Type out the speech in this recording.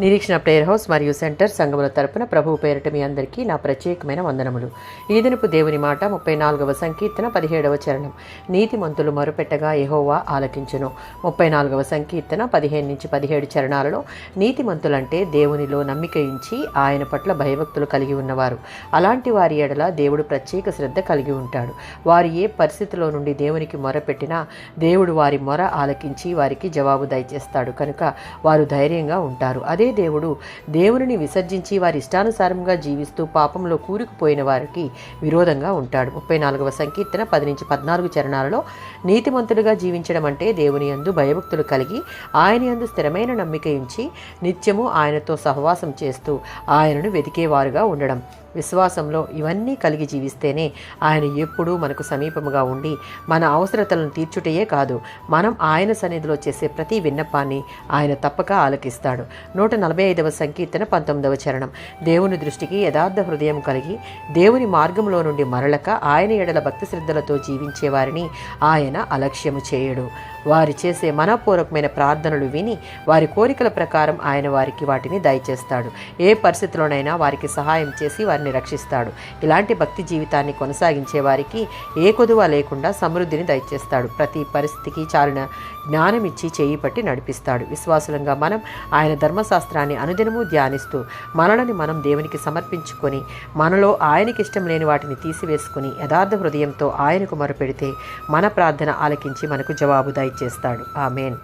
నిరీక్షణ prayer house మరియు centre సంఘముల తరపున ప్రభువు పేరిట మీ అందరికీ నా ప్రత్యేకమైన వందనములు. ఈ దినపు దేవుని మాట 34వ సంకీర్తన 17వ చరణం. నీతిమంతులు మొరుపెట్టగా యెహోవా ఆలకించును. 34వ సంకీర్తన 15-17 చరణాలలో నీతిమంతులంటే దేవునిలో నమ్మిక ఉంచి ఆయన పట్ల భయభక్తులు కలిగి ఉన్నవారు. అలాంటి వారి ఎడల దేవుడు ప్రత్యేక శ్రద్ధ కలిగి ఉంటాడు. వారు ఏ పరిస్థితిలో నుండి దేవునికి మొరపెట్టినా దేవుడు వారి మొర ఆలకించి వారికి జవాబు దయచేస్తాడు. కనుక వారు ధైర్యంగా ఉంటారు. అదే దేవుడు దేవునిని విసర్జించి వారి ఇష్టానుసారంగా జీవిస్తూ పాపంలో కూరుకుపోయిన వారికి విరోధంగా ఉంటాడు. 34వ సంకీర్తన 10-14 చరణాలలో నీతిమంతులుగా జీవించడం అంటే దేవుని యందు భయభక్తులు కలిగి ఆయన యందు స్థిరమైన నమ్మిక ఉంచి నిత్యము ఆయనతో సహవాసం చేస్తూ ఆయనను వెతికేవారుగా ఉండడం. విశ్వాసంలో ఇవన్నీ కలిగి జీవిస్తేనే ఆయన ఎప్పుడూ మనకు సమీపముగా ఉండి మన అవసరతలను తీర్చుటయే కాదు, మనం ఆయన సన్నిధిలో చేసే ప్రతి విన్నపాన్ని ఆయన తప్పక ఆలకిస్తాడు. 145వ సంకీర్తన 19వ చరణం. దేవుని దృష్టికి యథార్థ హృదయం కలిగి దేవుని మార్గంలో నుండి మరలక ఆయన ఎడల భక్తి శ్రద్ధలతో జీవించే వారిని ఆయన అలక్ష్యము చేయడు. వారి చేసే మనపూర్వకమైన ప్రార్థనలు విని వారి కోరికల ప్రకారం ఆయన వారికి వాటిని దయచేస్తాడు. ఏ పరిస్థితిలోనైనా వారికి సహాయం చేసి వారిని రక్షిస్తాడు. ఇలాంటి భక్తి జీవితాన్ని కొనసాగించే వారికి ఏ కొదువ లేకుండా సమృద్ధిని దయచేస్తాడు. ప్రతి పరిస్థితికి చాలిన జ్ఞానం ఇచ్చి చేయి పట్టి నడిపిస్తాడు. విశ్వాసులంగా మనం ఆయన ధర్మశాస్త్రాన్ని అనుదినము ధ్యానిస్తూ మనలని మనం దేవునికి సమర్పించుకొని మనలో ఆయనకి ఇష్టం లేని వాటిని తీసివేసుకుని యథార్థ హృదయంతో ఆయనకు మొరపెడితే మన ప్రార్థన ఆలకించి మనకు జవాబు దయచేస్తాడు. ఆమేన్.